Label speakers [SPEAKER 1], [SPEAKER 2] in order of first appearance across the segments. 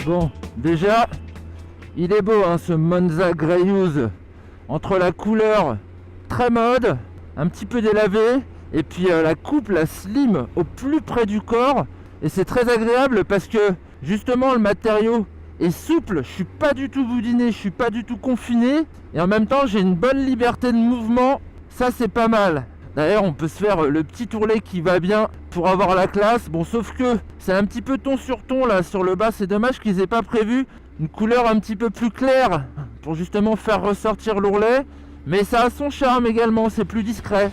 [SPEAKER 1] Bon, déjà, il est beau ce Monza Greyhouse, entre la couleur très mode, un petit peu délavé, et puis la coupe, la slim au plus près du corps. Et c'est très agréable parce que justement le matériau est souple, je suis pas du tout boudiné, je suis pas du tout confiné, et en même temps j'ai une bonne liberté de mouvement, ça c'est pas mal. D'ailleurs on peut se faire le petit ourlet qui va bien pour avoir la classe, bon sauf que c'est un petit peu ton sur ton là sur le bas, c'est dommage qu'ils aient pas prévu une couleur un petit peu plus claire pour justement faire ressortir l'ourlet, mais ça a son charme également, c'est plus discret.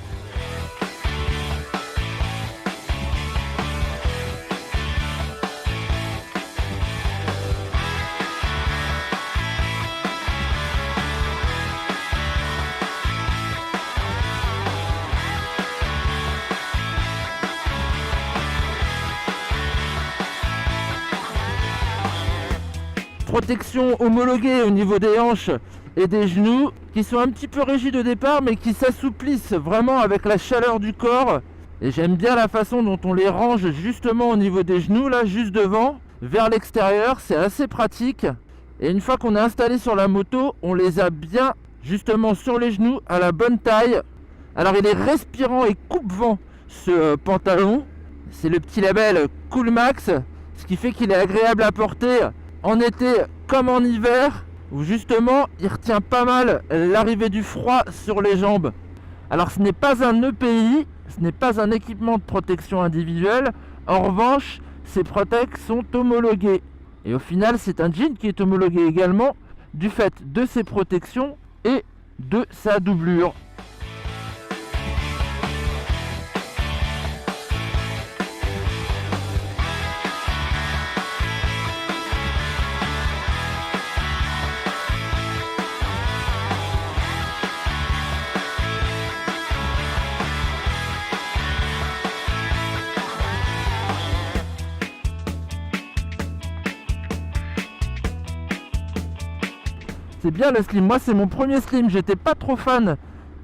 [SPEAKER 1] Protection homologuée au niveau des hanches et des genoux qui sont un petit peu rigides au départ mais qui s'assouplissent vraiment avec la chaleur du corps, et j'aime bien la façon dont on les range justement au niveau des genoux là, juste devant vers l'extérieur, c'est assez pratique. Et une fois qu'on est installé sur la moto, on les a bien justement sur les genoux à la bonne taille. Alors il est respirant et coupe-vent ce pantalon, c'est le petit label Cool Max, ce qui fait qu'il est agréable à porter en été comme en hiver, où justement il retient pas mal l'arrivée du froid sur les jambes. Alors ce n'est pas un EPI, ce n'est pas un équipement de protection individuelle, en revanche ces protects sont homologués. Et au final c'est un jean qui est homologué également du fait de ses protections et de sa doublure. C'est bien le slim, moi c'est mon premier slim, j'étais pas trop fan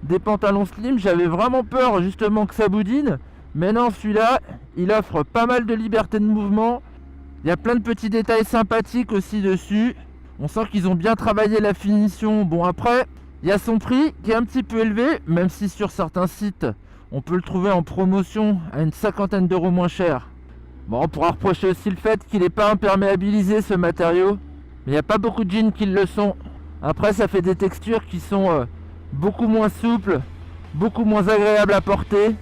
[SPEAKER 1] des pantalons slim, j'avais vraiment peur justement que ça boudine, mais non, celui-là il offre pas mal de liberté de mouvement, il y a plein de petits détails sympathiques aussi dessus, on sent qu'ils ont bien travaillé la finition. Bon après, il y a son prix qui est un petit peu élevé, même si sur certains sites on peut le trouver en promotion à une 50aine d'euros moins cher. Bon, on pourra reprocher aussi le fait qu'il n'est pas imperméabilisé ce matériau, mais il n'y a pas beaucoup de jeans qui le sont. Après ça fait des textures qui sont beaucoup moins souples, beaucoup moins agréables à porter.